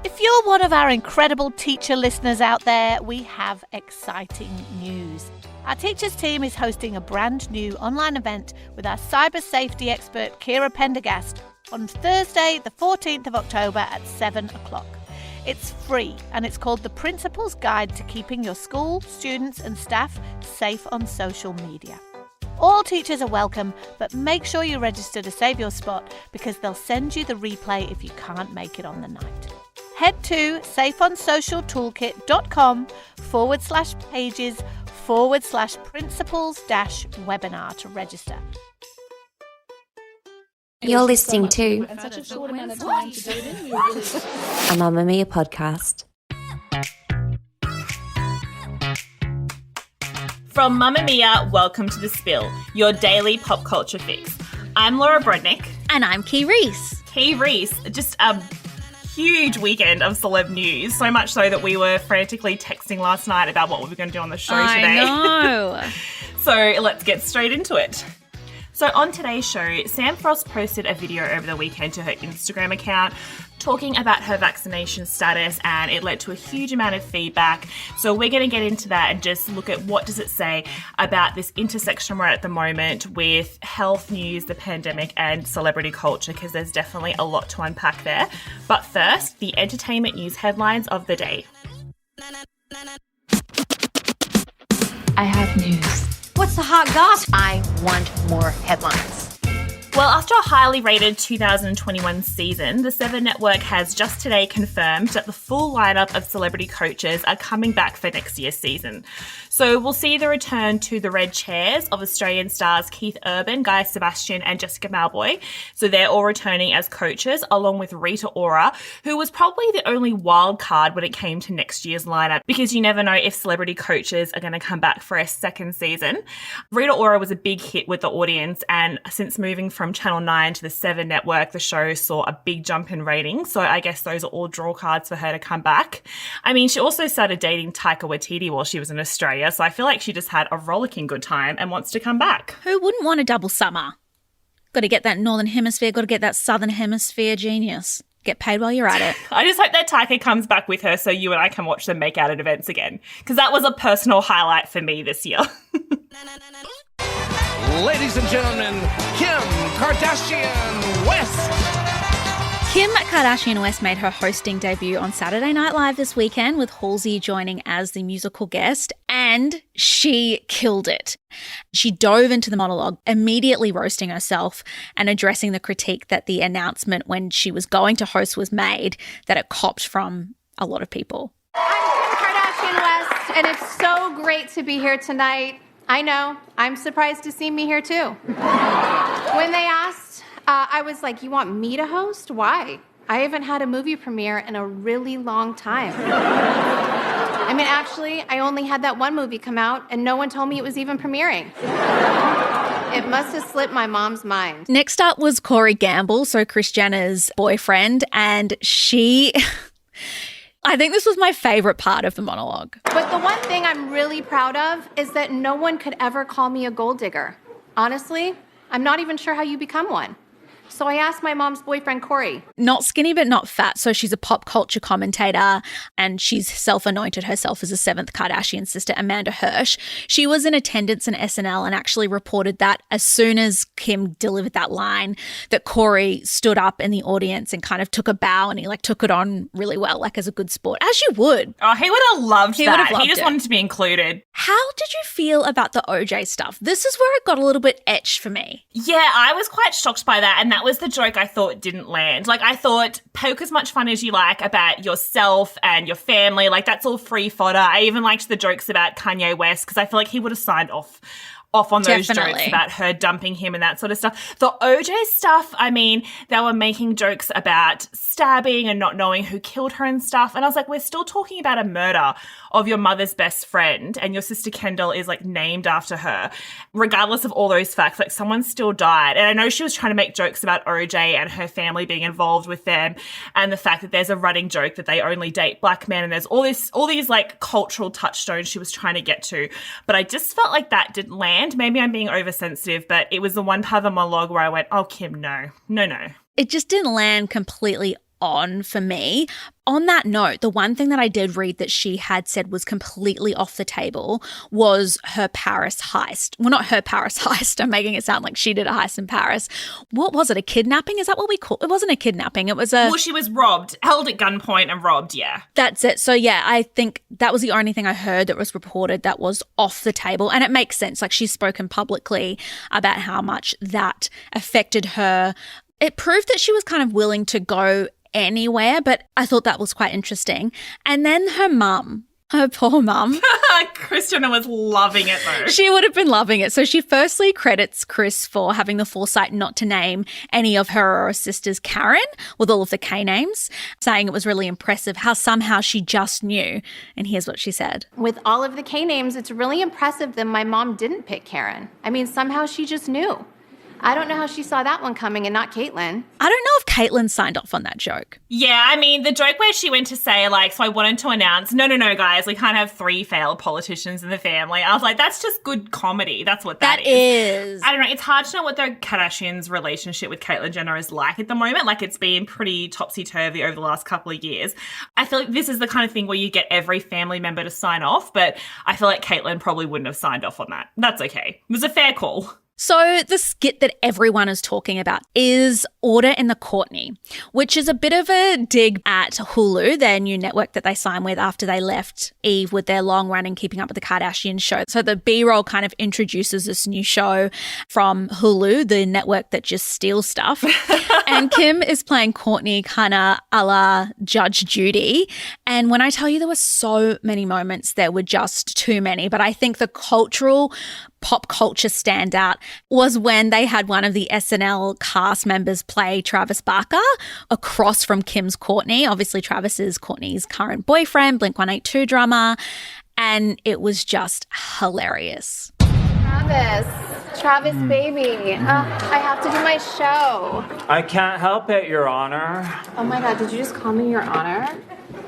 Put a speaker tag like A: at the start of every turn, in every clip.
A: If you're one of our incredible teacher listeners out there, we have exciting news. Our teachers team is hosting a brand new online event with our cyber safety expert Kira Pendergast on Thursday, the 14th of October at 7 o'clock. It's free and it's called The Principal's Guide to Keeping Your School, Students and Staff Safe on Social Media. All teachers are welcome, but make sure you register to save your spot because they'll send you the replay if you can't make it on the night. Head to safeonSocialToolkit.com/pages/principals-webinar to register.
B: You're listening to a Mamma Mia podcast.
C: From Mamma Mia, welcome to The Spill, your daily pop culture fix. I'm Laura Brodnick.
D: And I'm Kee Reese.
C: Kee Reese, just a huge weekend of celeb news, so much so that we were frantically texting last night about what we were going to do on the show today.
D: I know.
C: So let's get straight into it. So on today's show, Sam Frost posted a video over the weekend to her Instagram account talking about her vaccination status, and it led to a huge amount of feedback. So we're going to get into that and just look at what does it say about this intersection we're at the moment with health news, the pandemic, and celebrity culture, because there's definitely a lot to unpack there. But first, the entertainment news headlines of the day.
E: I have news.
B: What's the hot gossip? I want more headlines.
C: Well, after a highly rated 2021 season, the Seven Network has just today confirmed that the full lineup of celebrity coaches are coming back for next year's season. So we'll see the return to the red chairs of Australian stars Keith Urban, Guy Sebastian and Jessica Mauboy. So they're all returning as coaches, along with Rita Ora, who was probably the only wild card when it came to next year's lineup, because you never know if celebrity coaches are going to come back for a second season. Rita Ora was a big hit with the audience, and since moving from Channel 9 to the Seven Network, the show saw a big jump in ratings. So I guess those are all draw cards for her to come back. I mean, she also started dating Taika Waititi while she was in Australia. So I feel like she just had a rollicking good time and wants to come back.
D: Who wouldn't want a double summer? Got to get that Northern Hemisphere, got to get that Southern Hemisphere genius. Get paid while you're at it.
C: I just hope that Taika comes back with her so you and I can watch them make out at events again, because that was a personal highlight for me this year.
F: Ladies and gentlemen, Kim Kardashian West.
D: Kim Kardashian West made her hosting debut on Saturday Night Live this weekend, with Halsey joining as the musical guest, and she killed it. She dove into the monologue, immediately roasting herself and addressing the critique that the announcement when she was going to host was made, that it copped from a lot of people.
G: I'm Kim Kardashian West, and it's so great to be here tonight. I know, I'm surprised to see me here too. When they asked, I was like, you want me to host? Why? I haven't had a movie premiere in a really long time. I mean, actually, I only had that one movie come out and no one told me it was even premiering. It must have slipped my mom's mind.
D: Next up was Corey Gamble, so Kris Jenner's boyfriend, and she... I think this was my favorite part of the monologue.
G: But the one thing I'm really proud of is that no one could ever call me a gold digger. Honestly, I'm not even sure how you become one. So I asked my mom's boyfriend, Corey.
D: Not skinny, but not fat. So she's a pop culture commentator, and she's self-anointed herself as a seventh Kardashian sister, Amanda Hirsch. She was in attendance in SNL and actually reported that as soon as Kim delivered that line, that Corey stood up in the audience and kind of took a bow, and he took it on really well, as a good sport, as you would.
C: Oh, he would have loved that. He just
D: it.
C: wanted to be included.
D: How did you feel about the OJ stuff? This is where it got a little bit etched for me.
C: Yeah, I was quite shocked by that, and that was the joke I thought didn't land. I thought, poke as much fun as you like about yourself and your family. That's all free fodder. I even liked the jokes about Kanye West, because I feel like he would have signed off on those jokes about her dumping him and that sort of stuff. The OJ stuff, I mean, they were making jokes about stabbing and not knowing who killed her and stuff. And I was like, we're still talking about a murder of your mother's best friend, and your sister Kendall is named after her. Regardless of all those facts, someone still died. And I know she was trying to make jokes about OJ and her family being involved with them, and the fact that there's a running joke that they only date black men, and there's all these cultural touchstones she was trying to get to. But I just felt like that didn't land. Maybe I'm being oversensitive, but it was the one part of the monologue where I went, oh, Kim, no.
D: It just didn't land completely on for me. On that note, the one thing that I did read that she had said was completely off the table was her Paris heist. Well, not her Paris heist. I'm making it sound like she did a heist in Paris. What was it? A kidnapping? Is that what we call it? It wasn't a kidnapping. It was a...
C: Well, she was robbed, held at gunpoint and robbed, yeah.
D: That's it. So, yeah, I think that was the only thing I heard that was reported that was off the table. And it makes sense. Like, she's spoken publicly about how much that affected her. It proved that she was kind of willing to go anywhere, but I thought that was quite interesting. And then her mum, her poor mum.
C: Christina was loving it though.
D: She would have been loving it. So she firstly credits Chris for having the foresight not to name any of her sisters Karen with all of the K names, saying it was really impressive how somehow she just knew. And here's what she said.
G: With all of the K names, it's really impressive that my mom didn't pick Karen. I mean, somehow she just knew. I don't know how she saw that one coming and not Caitlyn.
D: I don't know if Caitlyn signed off on that joke.
C: Yeah, I mean, the joke where she went to say, like, so I wanted to announce, no, guys, we can't have 3 failed politicians in the family. I was like, that's just good comedy. That's what that is. I don't know. It's hard to know what the Kardashians' relationship with Caitlyn Jenner is like at the moment. Like, it's been pretty topsy-turvy over the last couple of years. I feel like this is the kind of thing where you get every family member to sign off, but I feel like Caitlyn probably wouldn't have signed off on that. That's okay. It was a fair call.
D: So the skit that everyone is talking about is Order in the Courtney, which is a bit of a dig at Hulu, their new network that they signed with after they left Eve with their long-running Keeping Up with the Kardashians show. So the B-roll kind of introduces this new show from Hulu, the network that just steals stuff. And Kim is playing Courtney kind of a la Judge Judy. And when I tell you there were so many moments, there were just too many. But I think the pop culture standout was when they had one of the SNL cast members play Travis Barker across from Kim's Courtney. Obviously, Travis is Courtney's current boyfriend, Blink-182 drummer, and it was just hilarious.
G: Travis, baby. I have to do my show.
H: I can't help it, Your Honor.
G: Oh my God, did you just call me Your Honor?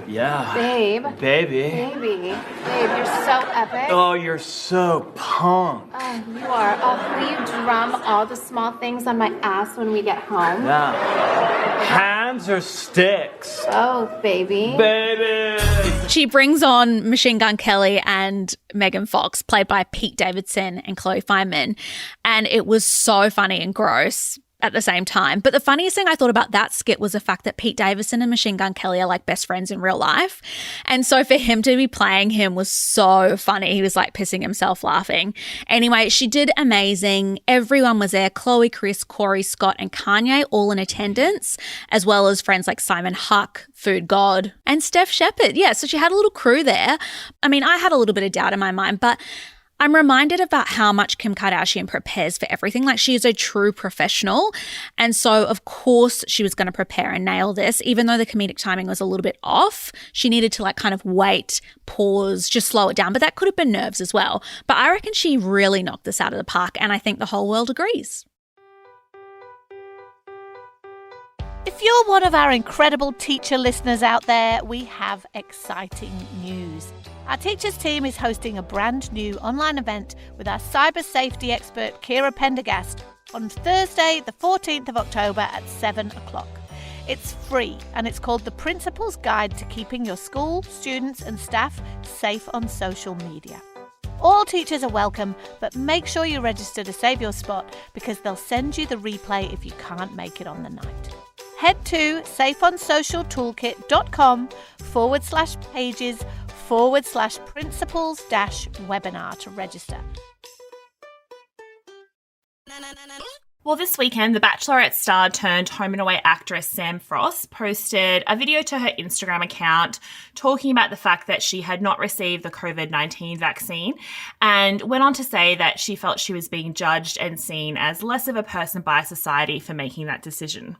H: Yeah.
G: Babe.
H: Baby.
G: Babe, you're so epic.
H: Oh, you're so punk.
G: Oh, you are. Oh, will you drum all the small things on my ass when we get home?
H: Yeah. Hands or sticks?
G: Oh, baby.
H: Baby.
D: She brings on Machine Gun Kelly and Megan Fox, played by Pete Davidson and Chloe Fineman. And it was so funny and gross at the same time. But the funniest thing I thought about that skit was the fact that Pete Davidson and Machine Gun Kelly are like best friends in real life. And so for him to be playing him was so funny. He was like pissing himself laughing. Anyway, she did amazing. Everyone was there. Chloe, Chris, Corey, Scott, and Kanye all in attendance, as well as friends like Simon Huck, Food God, and Steph Shepard. Yeah, so she had a little crew there. I mean, I had a little bit of doubt in my mind, but I'm reminded about how much Kim Kardashian prepares for everything. Like, she is a true professional. And so, of course, she was going to prepare and nail this. Even though the comedic timing was a little bit off, she needed to like kind of wait, pause, just slow it down. But that could have been nerves as well. But I reckon she really knocked this out of the park. And I think the whole world agrees.
A: If you're one of our incredible teacher listeners out there, we have exciting news. Our teachers team is hosting a brand new online event with our cyber safety expert Kira Pendergast on Thursday, the 14th of October at 7 o'clock. It's free and it's called The Principal's Guide to Keeping Your School, Students and Staff Safe on Social Media. All teachers are welcome, but make sure you register to save your spot because they'll send you the replay if you can't make it on the night. Head to safeonsocialtoolkit.com/pages/principals-webinar to register.
C: Well, this weekend, the Bachelorette star turned home and away actress Sam Frost posted a video to her Instagram account talking about the fact that she had not received the COVID-19 vaccine and went on to say that she felt she was being judged and seen as less of a person by society for making that decision.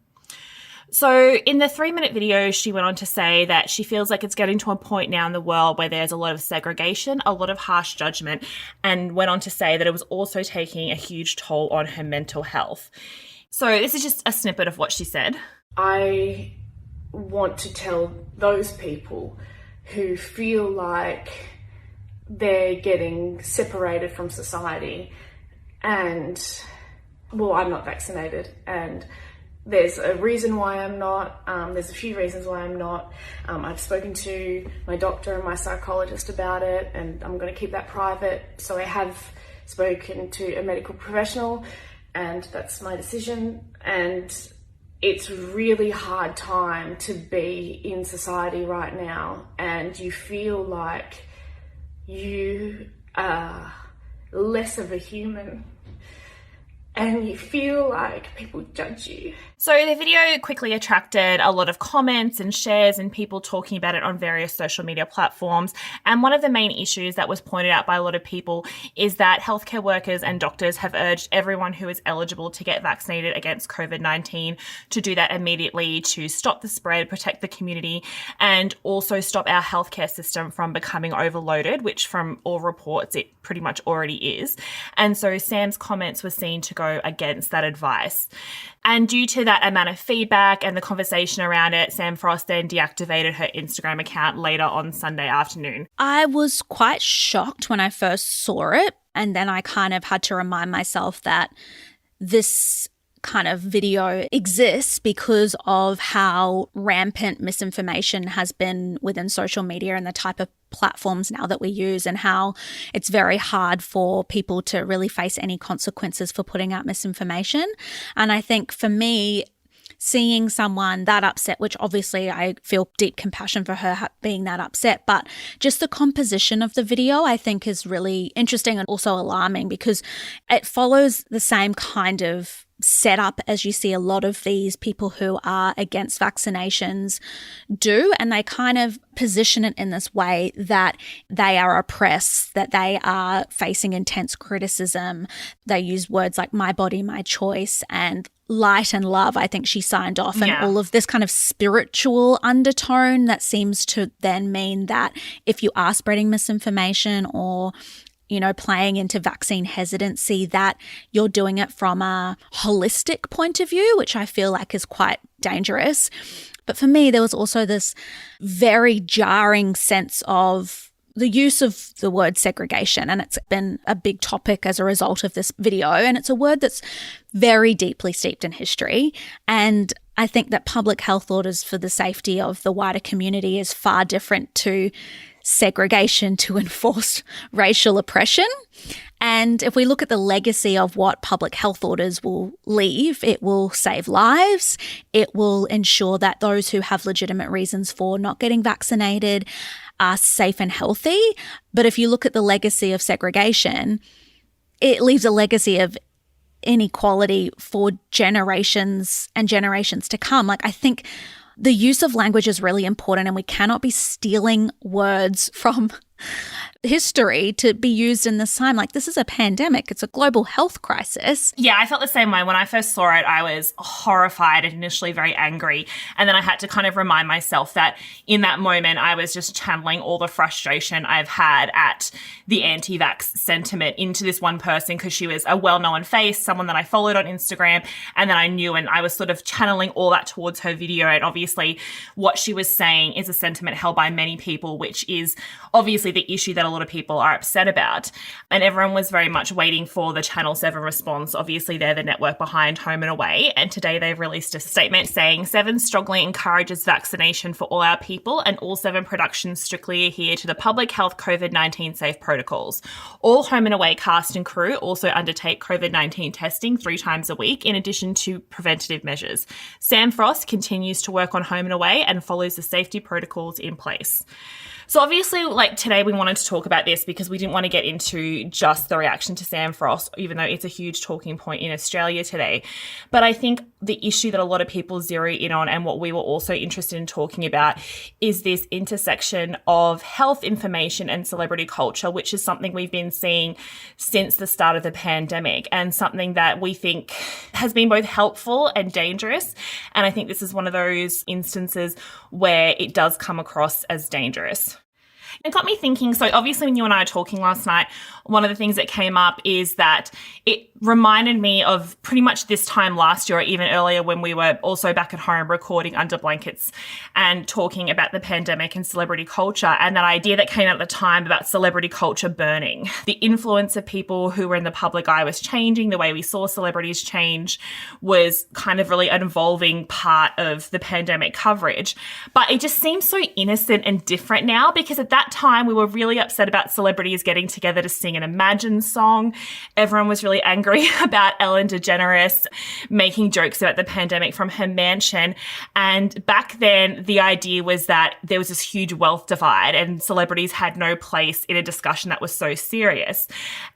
C: So in the 3-minute video, she went on to say that she feels like it's getting to a point now in the world where there's a lot of segregation, a lot of harsh judgment, and went on to say that it was also taking a huge toll on her mental health. So this is just a snippet of what she said.
I: I want to tell those people who feel like they're getting separated from society and, well, I'm not vaccinated and There's a reason why I'm not. There's a few reasons why I'm not. I've spoken to my doctor and my psychologist about it, and I'm going to keep that private. So I have spoken to a medical professional, and that's my decision. And it's a really hard time to be in society right now, and you feel like you are less of a human, and you feel like people judge you.
C: So the video quickly attracted a lot of comments and shares and people talking about it on various social media platforms. And one of the main issues that was pointed out by a lot of people is that healthcare workers and doctors have urged everyone who is eligible to get vaccinated against COVID-19 to do that immediately to stop the spread, protect the community, and also stop our healthcare system from becoming overloaded, which from all reports it pretty much already is. And so Sam's comments were seen to go against that advice. And due to that amount of feedback and the conversation around it, Sam Frost then deactivated her Instagram account later on Sunday afternoon.
D: I was quite shocked when I first saw it, and then I kind of had to remind myself that this kind of video exists because of how rampant misinformation has been within social media and the type of platforms now that we use, and how it's very hard for people to really face any consequences for putting out misinformation. And I think for me, seeing someone that upset, which obviously I feel deep compassion for her being that upset, but just the composition of the video I think is really interesting and also alarming because it follows the same kind of setup as you see a lot of these people who are against vaccinations do, and they kind of position it in this way that they are oppressed, that they are facing intense criticism. They use words like my body, my choice, and light and love, I think she signed off, and all of this kind of spiritual undertone that seems to then mean that if you are spreading misinformation or playing into vaccine hesitancy, that you're doing it from a holistic point of view, which I feel like is quite dangerous. But for me, there was also this very jarring sense of the use of the word segregation, and it's been a big topic as a result of this video, and it's a word that's very deeply steeped in history. And I think that public health orders for the safety of the wider community is far different to segregation to enforce racial oppression. And if we look at the legacy of what public health orders will leave, it will save lives. It will ensure that those who have legitimate reasons for not getting vaccinated are safe and healthy. But if you look at the legacy of segregation, it leaves a legacy of inequality for generations and generations to come. Like, I think the use of language is really important, and we cannot be stealing words from history to be used in this time. Like, this is a pandemic. It's a global health crisis.
C: Yeah, I felt the same way. When I first saw it, I was horrified and initially very angry. And then I had to kind of remind myself that in that moment, I was just channeling all the frustration I've had at the anti-vax sentiment into this one person, because she was a well-known face, someone that I followed on Instagram, and then I knew, and I was sort of channeling all that towards her video. And obviously what she was saying is a sentiment held by many people, which is obviously the issue that a lot of people are upset about. And everyone was very much waiting for the Channel 7 response. Obviously, they're the network behind Home and Away. And today they've released a statement saying 7 strongly encourages vaccination for all our people, and all 7 productions strictly adhere to the public health COVID-19 safe protocols. All Home and Away cast and crew also undertake COVID-19 testing 3 times a week, in addition to preventative measures. Sam Frost continues to work on Home and Away and follows the safety protocols in place. So obviously, like, today we wanted to talk about this because we didn't want to get into just the reaction to Sam Frost, even though it's a huge talking point in Australia today. But I think the issue that a lot of people zero in on, and what we were also interested in talking about, is this intersection of health information and celebrity culture, which is something we've been seeing since the start of the pandemic, and something that we think has been both helpful and dangerous. And I think this is one of those instances where it does come across as dangerous. It got me thinking, so obviously when you and I were talking last night, one of the things that came up is that it reminded me of pretty much this time last year or even earlier when we were also back at home recording under blankets and talking about the pandemic and celebrity culture, and that idea that came out at the time about celebrity culture burning. The influence of people who were in the public eye was changing. The way we saw celebrities change was kind of really an evolving part of the pandemic coverage. But it just seems so innocent and different now, because at that time we were really upset about celebrities getting together to sing an Imagine song. Everyone was really angry about Ellen DeGeneres making jokes about the pandemic from her mansion. And back then, the idea was that there was this huge wealth divide and celebrities had no place in a discussion that was so serious.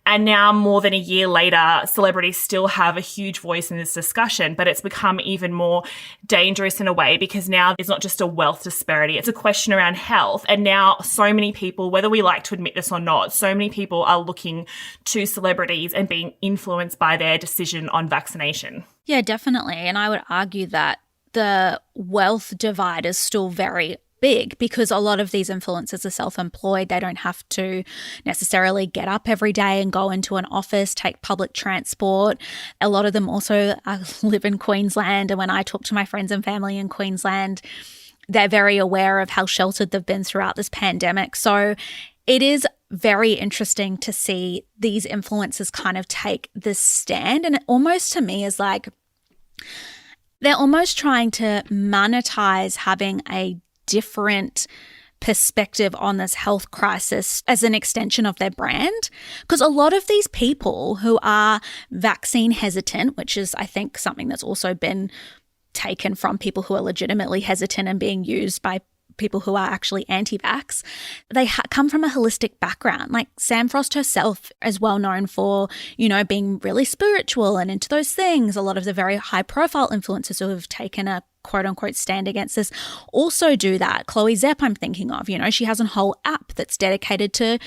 C: And now, more than a year later, celebrities still have a huge voice in this discussion, but it's become even more dangerous in a way, because now there's not just a wealth disparity, it's a question around health. And now so many people, whether we like to admit this or not, so many people are looking to celebrities and being influenced by their decision on vaccination.
D: Yeah, definitely. And I would argue that the wealth divide is still very big, because a lot of these influencers are self-employed. They don't have to necessarily get up every day and go into an office, take public transport. A lot of them also live in Queensland. And when I talk to my friends and family in Queensland, they're very aware of how sheltered they've been throughout this pandemic. So it is very interesting to see these influencers kind of take this stand. And it almost, to me, is like they're almost trying to monetize having a different perspective on this health crisis as an extension of their brand. Because a lot of these people who are vaccine hesitant, which is, I think, something that's also been taken from people who are legitimately hesitant and being used by people who are actually anti-vax, they come from a holistic background. Like Sam Frost herself is well known for, being really spiritual and into those things. A lot of the very high profile influencers who have taken a quote unquote stand against this also do that. Chloe Zepp, I'm thinking of, she has a whole app that's dedicated to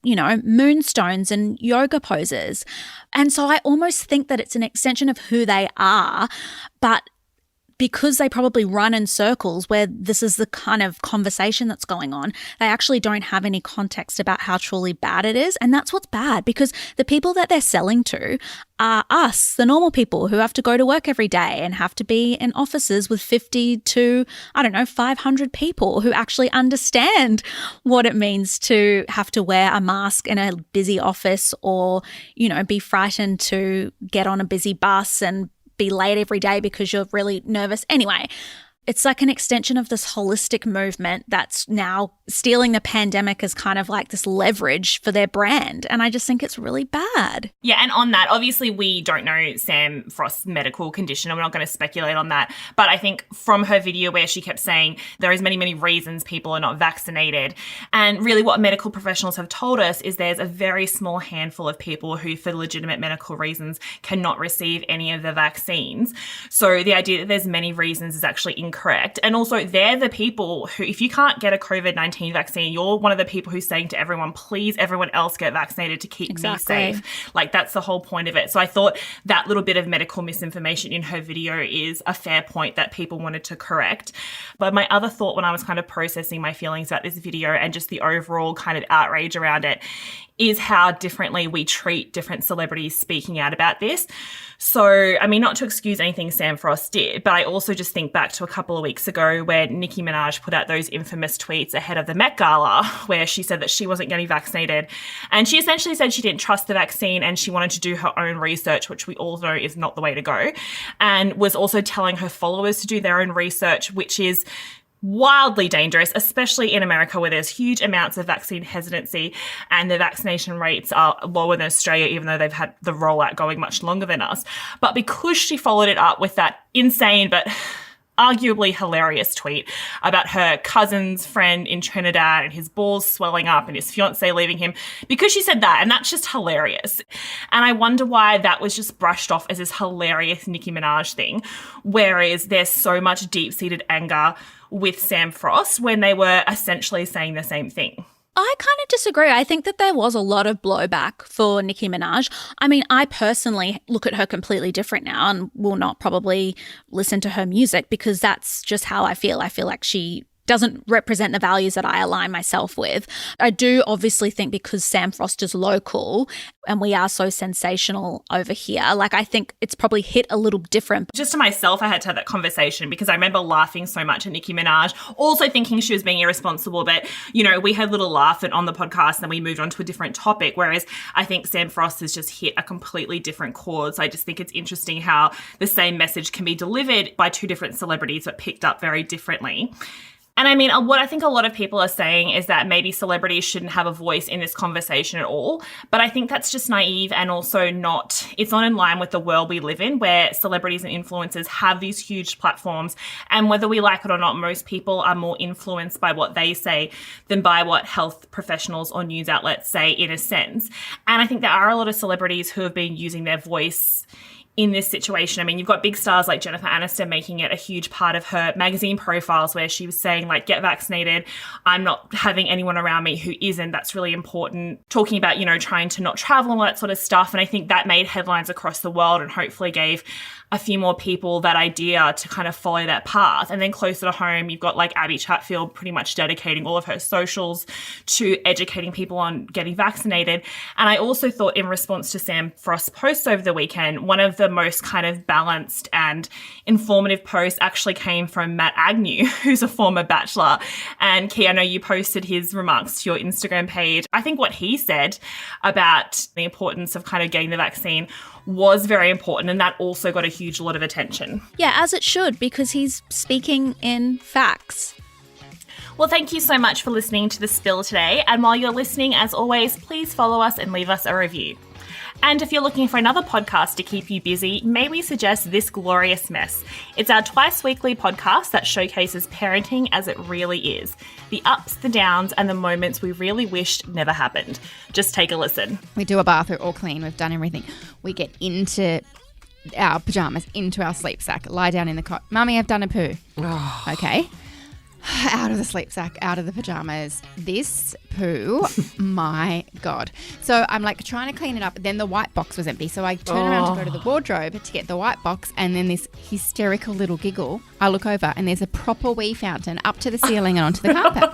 D: moonstones and yoga poses. And so I almost think that it's an extension of who they are, but because they probably run in circles where this is the kind of conversation that's going on, they actually don't have any context about how truly bad it is. And that's what's bad, because the people that they're selling to are us, the normal people who have to go to work every day and have to be in offices with 50 to, 500 people who actually understand what it means to have to wear a mask in a busy office or, be frightened to get on a busy bus and be late every day because you're really nervous. Anyway, it's like an extension of this holistic movement that's now stealing the pandemic as kind of like this leverage for their brand. And I just think it's really bad.
C: Yeah, and on that, obviously we don't know Sam Frost's medical condition and we're not going to speculate on that. But I think from her video where she kept saying there is many, many reasons people are not vaccinated. And really what medical professionals have told us is there's a very small handful of people who, for legitimate medical reasons, cannot receive any of the vaccines. So the idea that there's many reasons is actually incorrect. And also they're the people who, if you can't get a COVID-19 vaccine, you're one of the people who's saying to everyone, please, everyone else get vaccinated to keep me safe. Like, that's the whole point of it. So I thought that little bit of medical misinformation in her video is a fair point that people wanted to correct. But my other thought when I was kind of processing my feelings about this video and just the overall kind of outrage around it is how differently we treat different celebrities speaking out about this. So, I mean, not to excuse anything Sam Frost did, but I also just think back to a couple of weeks ago where Nicki Minaj put out those infamous tweets ahead of the Met Gala where she said that she wasn't getting vaccinated. And she essentially said she didn't trust the vaccine and she wanted to do her own research, which we all know is not the way to go. And was also telling her followers to do their own research, which is wildly dangerous, especially in America where there's huge amounts of vaccine hesitancy and the vaccination rates are lower than Australia, even though they've had the rollout going much longer than us. But because she followed it up with that insane but arguably hilarious tweet about her cousin's friend in Trinidad and his balls swelling up and his fiance leaving him, because she said that, and that's just hilarious. And I wonder why that was just brushed off as this hilarious Nicki Minaj thing, whereas there's so much deep-seated anger with Sam Frost when they were essentially saying the same thing.
D: I kind of disagree. I think that there was a lot of blowback for Nicki Minaj. I mean, I personally look at her completely different now and will not probably listen to her music because that's just how I feel. I feel like she doesn't represent the values that I align myself with. I do obviously think because Sam Frost is local and we are so sensational over here, like I think it's probably hit a little different.
C: Just to myself, I had to have that conversation because I remember laughing so much at Nicki Minaj, also thinking she was being irresponsible. But, you know, we had a little laugh on the podcast and then we moved on to a different topic, whereas I think Sam Frost has just hit a completely different chord. So I just think it's interesting how the same message can be delivered by two different celebrities but picked up very differently. And I mean, what I think a lot of people are saying is that maybe celebrities shouldn't have a voice in this conversation at all. But I think that's just naive and also it's not in line with the world we live in, where celebrities and influencers have these huge platforms. And whether we like it or not, most people are more influenced by what they say than by what health professionals or news outlets say, in a sense. And I think there are a lot of celebrities who have been using their voice in this situation. I mean, you've got big stars like Jennifer Aniston making it a huge part of her magazine profiles where she was saying, like, get vaccinated. I'm not having anyone around me who isn't. That's really important. Talking about, you know, trying to not travel and all that sort of stuff. And I think that made headlines across the world and hopefully gave a few more people that idea to kind of follow that path. And then closer to home, you've got like Abby Chatfield pretty much dedicating all of her socials to educating people on getting vaccinated. And I also thought, in response to Sam Frost's posts over the weekend, one of the most kind of balanced and informative posts actually came from Matt Agnew, who's a former Bachelor. And Key, I know you posted his remarks to your Instagram page. I think what he said about the importance of kind of getting the vaccine was very important, and that also got a huge lot of attention.
D: Yeah, as it should, because he's speaking in facts.
C: Well, thank you so much for listening to The Spill today. And while you're listening, as always, please follow us and leave us a review. And if you're looking for another podcast to keep you busy, may we suggest This Glorious Mess. It's our twice-weekly podcast that showcases parenting as it really is. The ups, the downs, and the moments we really wished never happened. Just take a listen.
J: We do a bath, we're all clean, we've done everything. We get into our pyjamas, into our sleep sack, lie down in the cot. Mummy, I've done a poo. Okay. Out of the sleep sack, out of the pyjamas. This poo, my God. So I'm like trying to clean it up. Then the white box was empty. So I turn around to go to the wardrobe to get the white box. And then this hysterical little giggle. I look over and there's a proper wee fountain up to the ceiling and onto the carpet.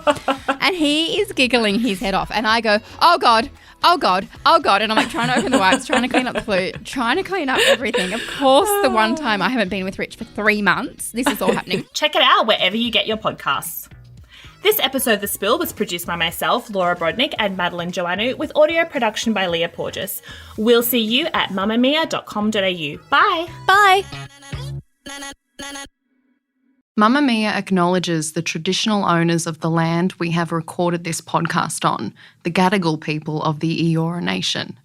J: And he is giggling his head off. And I go, oh God, oh God, oh God. And I'm like trying to open the wipes, trying to clean up the poo, trying to clean up everything. Of course, the one time I haven't been with Rich for 3 months, this is all happening.
C: Check it out wherever you get your podcasts. This episode of The Spill was produced by myself, Laura Brodnick, and Madeline Joannou, with audio production by Leah Porges. We'll see you at mamamia.com.au. Bye.
D: Bye.
K: Mamma Mia acknowledges the traditional owners of the land we have recorded this podcast on, the Gadigal people of the Eora Nation.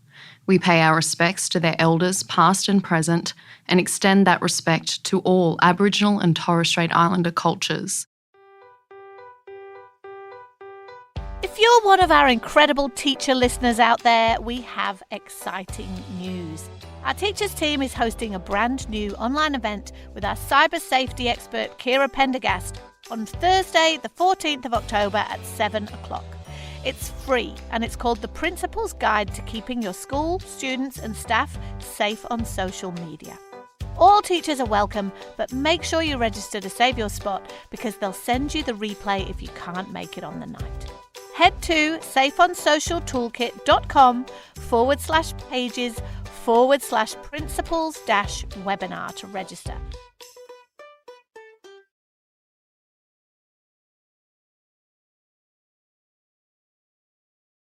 K: We pay our respects to their elders, past and present, and extend that respect to all Aboriginal and Torres Strait Islander cultures.
A: If you're one of our incredible teacher listeners out there, we have exciting news. Our teachers team is hosting a brand new online event with our cyber safety expert Kira Pendergast on Thursday, the 14th of October at 7 o'clock. It's free and it's called The Principal's Guide to Keeping Your School, Students and Staff Safe on Social Media. All teachers are welcome, but make sure you register to save your spot because they'll send you the replay if you can't make it on the night. Head to safeonsocialtoolkit.com/pages/principals-webinar to register.